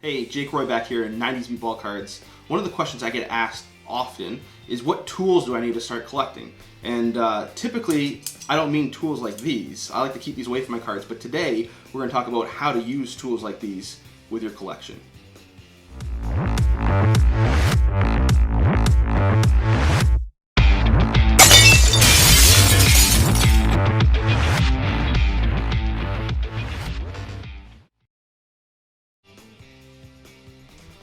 Hey, Jake Roy back here in 90s Bball cards. One of the questions I get asked often is what tools do I need to start collecting? And typically, I don't mean tools like these. I like to keep these away from my cards, but today we're going to talk about how to use tools like these with your collection.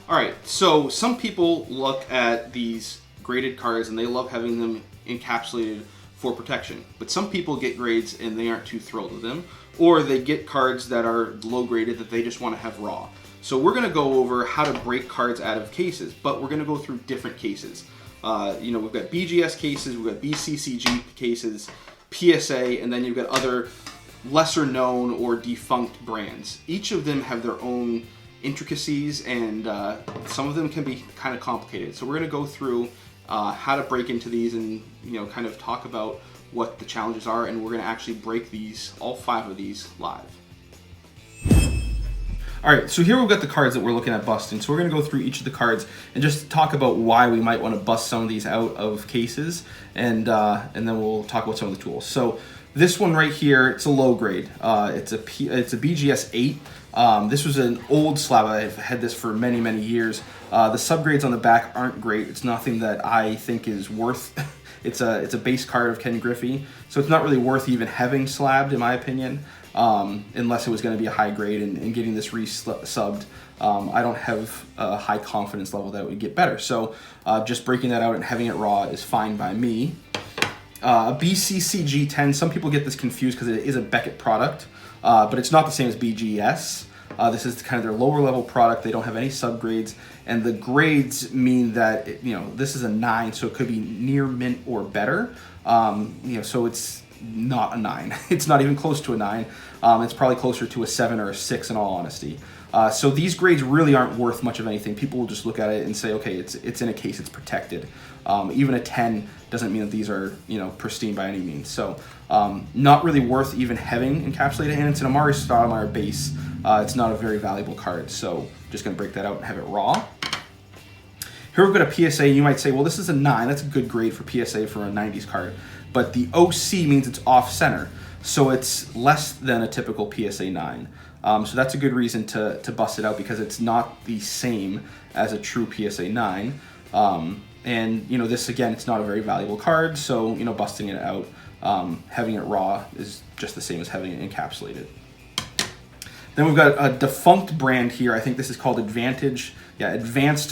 Alright, so some people look at these graded cards and they love having them encapsulated for protection. But some people get grades and they aren't too thrilled with them. Or they get cards that are low graded that they just want to have raw. So we're going to go over how to break cards out of cases, but we're going to go through different cases. We've got BGS cases, we've got BCCG cases, PSA, and then you've got other lesser known or defunct brands. Each of them have their own intricacies, and some of them can be kind of complicated. So we're going to go through how to break into these and kind of talk about what the challenges are, and we're going to actually break these, all 5 of these, live. Alright, so here we've got the cards that we're looking at busting. So we're going to go through each of the cards and just talk about why we might want to bust some of these out of cases, and then we'll talk about some of the tools. So this one right here, it's a low grade. It's a BGS 8. This was an old slab. I've had this for many, many years. The subgrades on the back aren't great. It's nothing that I think is worth. It's a base card of Ken Griffey, so it's not really worth even having slabbed, in my opinion, unless it was going to be a high grade and getting this re-subbed. I don't have a high confidence level that it would get better. So just breaking that out and having it raw is fine by me. Bcc G10, some people get this confused because it is a Beckett product, but it's not the same as BGS. This is kind of their lower level product. They don't have any subgrades, and the grades mean that this is a 9, so it could be near mint or better. So it's not a 9. It's not even close to a 9. It's probably closer to a 7 or a 6 in all honesty. So these grades really aren't worth much of anything. People will just look at it and say, okay, it's in a case, it's protected. Even a 10 doesn't mean that these are pristine by any means. So not really worth even having encapsulated, and it's an Amari Stoudemire base. It's not a very valuable card, so just going to break that out and have it raw. Here we've got a PSA. You might say, well, this is a 9. That's a good grade for PSA for a 90s card. But the OC means it's off-center, so it's less than a typical PSA 9. So that's a good reason to bust it out, because it's not the same as a true PSA 9. And this, again, it's not a very valuable card, so busting it out, having it raw is just the same as having it encapsulated. Then we've got a defunct brand here. I think this is called Advanced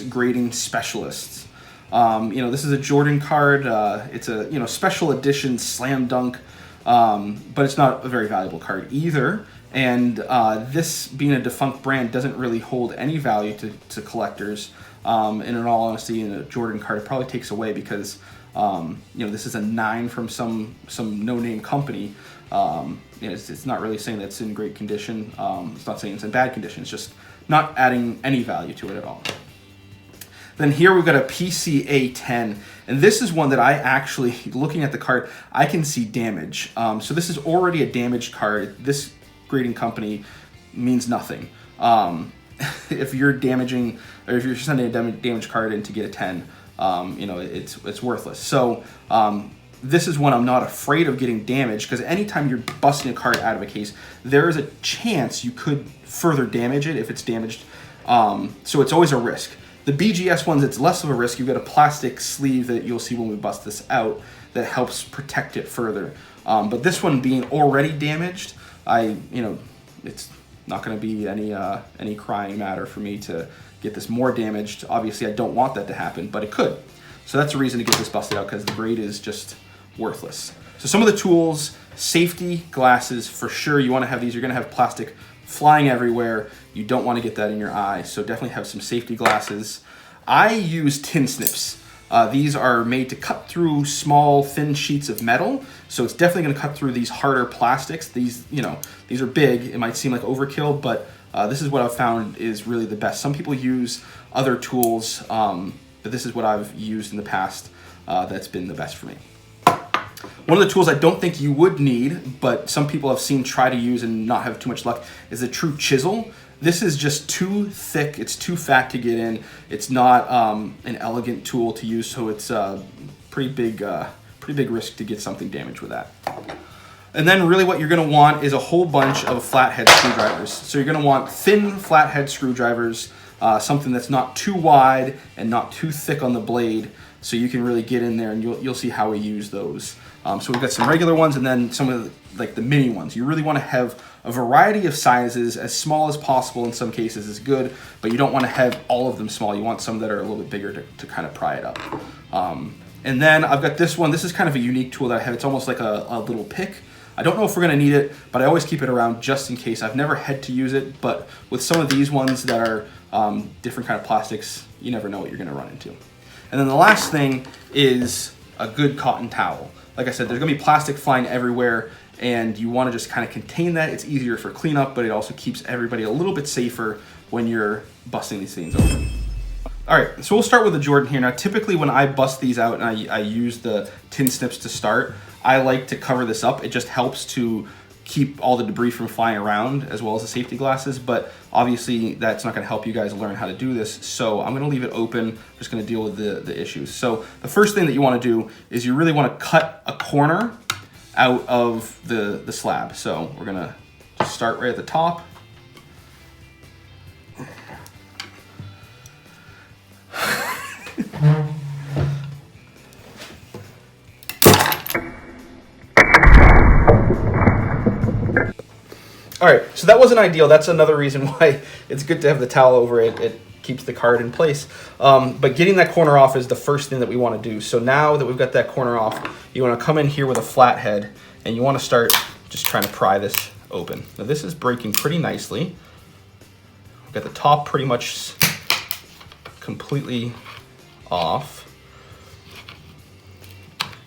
Grading Specialists. This is a Jordan card. It's a special edition slam dunk, but it's not a very valuable card either. And this being a defunct brand doesn't really hold any value to collectors. And in all honesty, in a Jordan card, it probably takes away, because this is a 9 from some no-name company. It's not really saying that it's in great condition. It's not saying it's in bad condition. It's just not adding any value to it at all. Then here we've got a PSA 10, and this is one that I actually, looking at the card, I can see damage. So this is already a damaged card. This grading company means nothing. If you're damaging, or if you're sending a damaged card in to get a 10, it's worthless. So this is one I'm not afraid of getting damaged, because anytime you're busting a card out of a case, there is a chance you could further damage it if it's damaged. So it's always a risk. The BGS ones, it's less of a risk. You've got a plastic sleeve that you'll see when we bust this out that helps protect it further. But this one being already damaged, it's not going to be any crying matter for me to get this more damaged. Obviously, I don't want that to happen, but it could. So that's a reason to get this busted out, because the grade is just worthless. So some of the tools: safety glasses, for sure. You want to have these. You're going to have plastic flying everywhere. You don't want to get that in your eye, so definitely have some safety glasses. I use tin snips. These are made to cut through small, thin sheets of metal, so it's definitely going to cut through these harder plastics. These are big. It might seem like overkill, but this is what I've found is really the best. Some people use other tools, but this is what I've used in the past that's been the best for me. One of the tools I don't think you would need, but some people have seen try to use and not have too much luck, is a true chisel. This is just too thick, it's too fat to get in. It's not an elegant tool to use, so it's pretty big risk to get something damaged with that. And then really what you're gonna want is a whole bunch of flathead screwdrivers. So you're gonna want thin flathead screwdrivers, something that's not too wide and not too thick on the blade, so you can really get in there, and you'll see how we use those. So we've got some regular ones and then some of the mini ones. You really wanna have a variety of sizes. As small as possible in some cases is good, but you don't wanna have all of them small. You want some that are a little bit bigger to kind of pry it up. And then I've got this one. This is kind of a unique tool that I have. It's almost like a little pick. I don't know if we're gonna need it, but I always keep it around just in case. I've never had to use it, but with some of these ones that are different kind of plastics, you never know what you're gonna run into. And then the last thing is a good cotton towel. Like I said, there's gonna be plastic flying everywhere, and you wanna just kind of contain that. It's easier for cleanup, but it also keeps everybody a little bit safer when you're busting these things open. All right, so we'll start with the Jordan here. Now, typically when I bust these out and I use the tin snips to start, I like to cover this up. It just helps to keep all the debris from flying around, as well as the safety glasses, but obviously that's not gonna help you guys learn how to do this, so I'm gonna leave it open. I'm just gonna deal with the issues. So the first thing that you wanna do is you really wanna cut a corner out of the slab. So we're gonna just start right at the top. All right, so that wasn't ideal. That's another reason why it's good to have the towel over it. It keeps the card in place. But getting that corner off is the first thing that we want to do. So now that we've got that corner off, you want to come in here with a flathead, and you want to start just trying to pry this open. Now this is breaking pretty nicely. We've got the top pretty much completely off.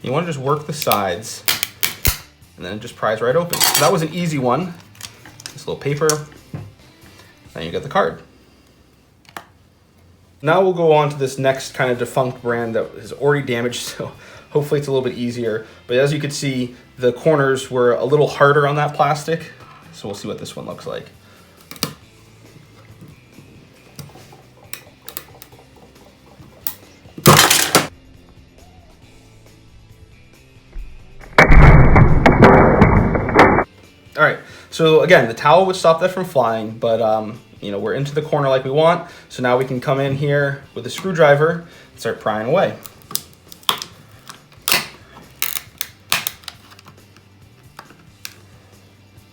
You want to just work the sides, and then it just pries right open. So that was an easy one. This little paper, then you got the card. Now we'll go on to this next kind of defunct brand that is already damaged, so hopefully it's a little bit easier. But as you can see, the corners were a little harder on that plastic, so we'll see what this one looks like. All right, so again, the towel would stop that from flying, but you know, we're into the corner like we want, so now we can come in here with a screwdriver and start prying away.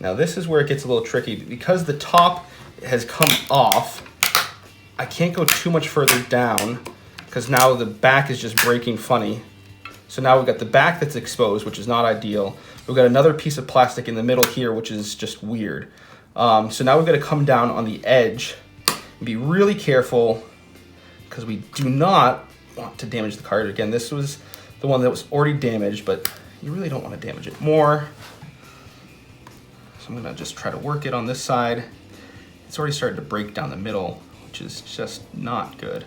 Now this is where it gets a little tricky. Because the top has come off, I can't go too much further down because now the back is just breaking funny. So now we've got the back that's exposed, which is not ideal. We've got another piece of plastic in the middle here, which is just weird. So now we've got to come down on the edge and be really careful because we do not want to damage the card. Again, this was the one that was already damaged, but you really don't want to damage it more. So I'm gonna just try to work it on this side. It's already started to break down the middle, which is just not good.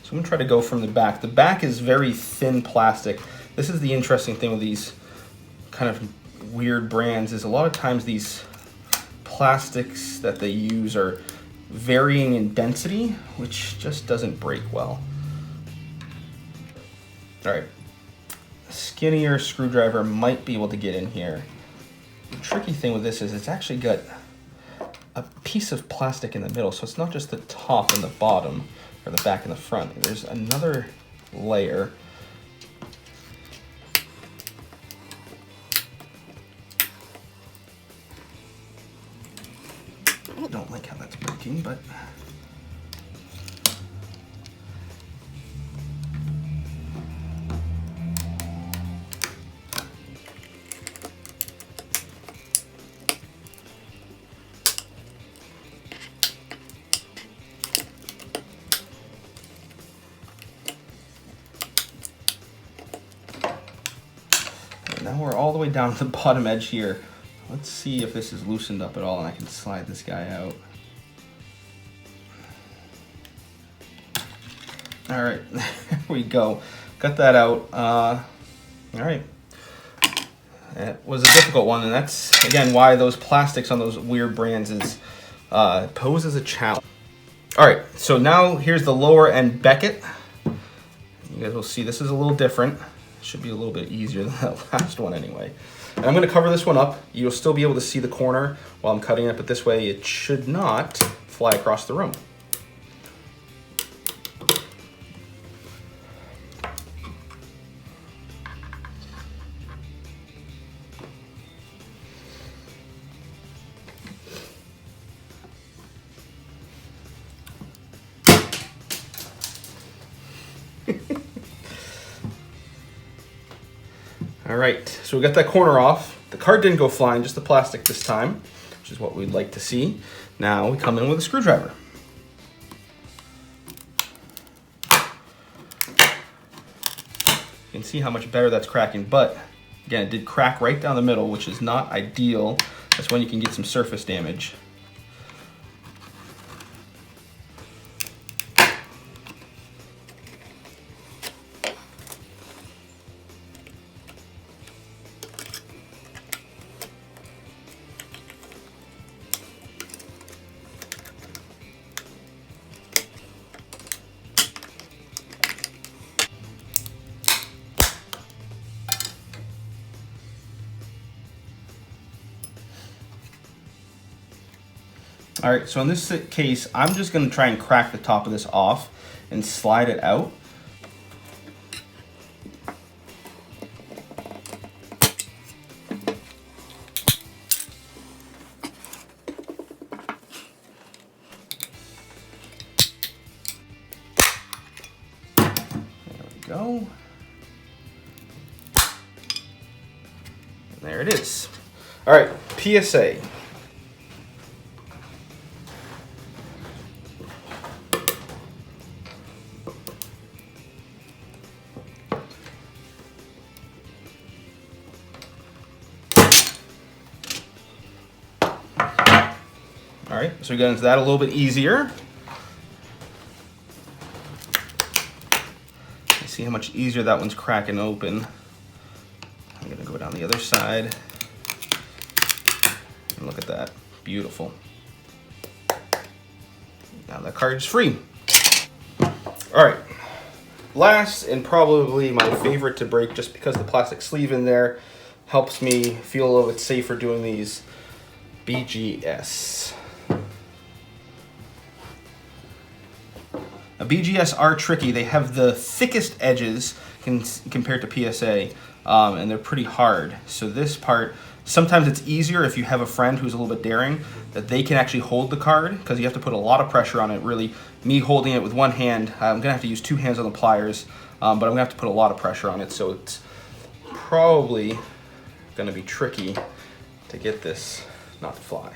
So I'm gonna try to go from the back. The back is very thin plastic. This is the interesting thing with these kind of weird brands, is a lot of times these plastics that they use are varying in density, which just doesn't break well. All right, a skinnier screwdriver might be able to get in here. The tricky thing with this is it's actually got a piece of plastic in the middle, so it's not just the top and the bottom, or the back and the front. There's another layer. I don't like how that's breaking, but now we're all the way down to the bottom edge here. Let's see if this is loosened up at all and I can slide this guy out. All right, there we go. Got that out. All right, It was a difficult one, and that's, again, why those plastics on those weird brands is pose as a challenge. All right, so now here's the lower end Beckett. You guys will see this is a little different. Should be a little bit easier than that last one anyway. And I'm going to cover this one up. You'll still be able to see the corner while I'm cutting it, but this way it should not fly across the room. All right, so we got that corner off. The card didn't go flying, just the plastic this time, which is what we'd like to see. Now we come in with a screwdriver. You can see how much better that's cracking, but again, it did crack right down the middle, which is not ideal. That's when you can get some surface damage. All right, so in this case, I'm just gonna try and crack the top of this off and slide it out. There we go. And there it is. All right, PSA. All right, so we got into that a little bit easier. You see how much easier that one's cracking open. I'm gonna go down the other side. And look at that, beautiful. Now that card is free. All right, last and probably my favorite to break, just because the plastic sleeve in there helps me feel a little bit safer doing these, BGS. Now, BGS are tricky. They have the thickest edges compared to PSA, and they're pretty hard. So this part, sometimes it's easier if you have a friend who's a little bit daring, that they can actually hold the card, because you have to put a lot of pressure on it. Really, me holding it with one hand, I'm gonna have to use two hands on the pliers, but I'm gonna have to put a lot of pressure on it, so it's probably gonna be tricky to get this not to fly.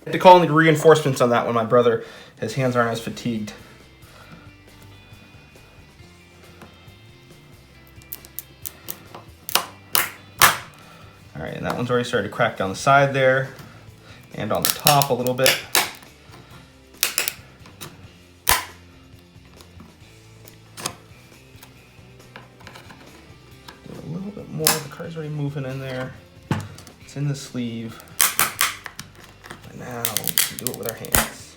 I had to call in the reinforcements on that one. My brother, his hands aren't as fatigued. All right, and that one's already started to crack down the side there and on the top a little bit. Do a little bit more. The card's already moving in there. It's in the sleeve. Now we can do it with our hands.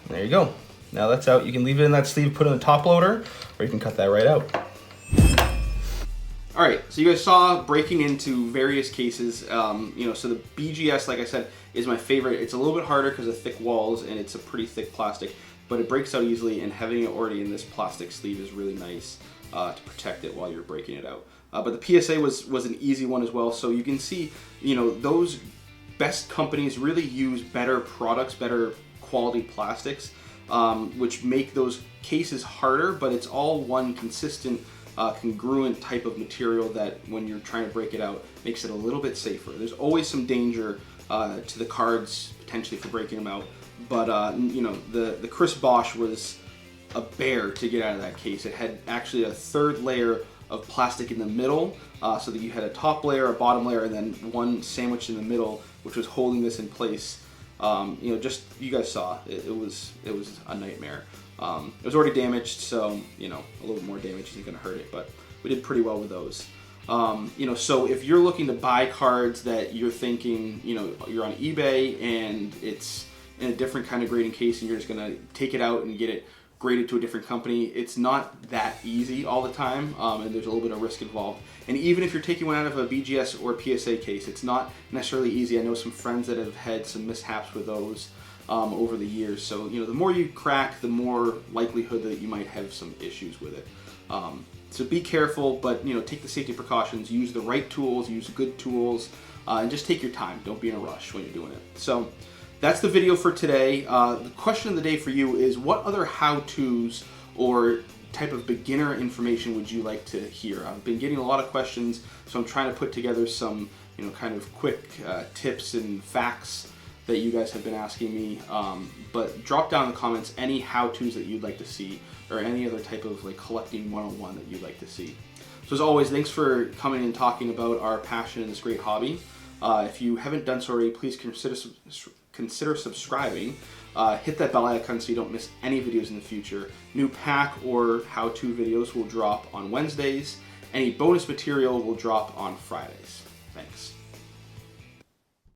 And there you go. Now that's out. You can leave it in that sleeve, put it in the top loader, or you can cut that right out. All right, so you guys saw breaking into various cases. So the BGS, like I said, is my favorite. It's a little bit harder because of thick walls, and it's a pretty thick plastic, but it breaks out easily, and having it already in this plastic sleeve is really nice to protect it while you're breaking it out. But the PSA was an easy one as well. So you can see, those best companies really use better products, better quality plastics, which make those cases harder, but it's all one consistent, congruent type of material that when you're trying to break it out, makes it a little bit safer. There's always some danger to the cards potentially for breaking them out, but the Chris Bosch was a bear to get out of that case. It had actually a third layer of plastic in the middle, so that you had a top layer, a bottom layer, and then one sandwich in the middle, which was holding this in place. You know, just you guys saw it was a nightmare. It was already damaged, so you know, a little bit more damage isn't going to hurt it, but we did pretty well with those. You know, so if you're looking to buy cards that you're thinking, you know, you're on eBay and it's in a different kind of grading case and you're just going to take it out and get it graded to a different company, it's not that easy all the time, and there's a little bit of risk involved. And even if you're taking one out of a BGS or PSA case, it's not necessarily easy. I know some friends that have had some mishaps with those over the years. So, you know, the more you crack, the more likelihood that you might have some issues with it. So be careful, but, you know, take the safety precautions, use the right tools, use good tools, and just take your time. Don't be in a rush when you're doing it. So that's the video for today. The question of the day for you is, what other how-tos or type of beginner information would you like to hear? I've been getting a lot of questions, so I'm trying to put together some, you know, kind of quick tips and facts that you guys have been asking me. But drop down in the comments any how-tos that you'd like to see, or any other type of like collecting 101 that you'd like to see. So as always, thanks for coming and talking about our passion in this great hobby. If you haven't done so already, please consider subscribing. Hit that bell icon so you don't miss any videos in the future. New pack or how-to videos will drop on Wednesdays. Any bonus material will drop on Fridays. Thanks.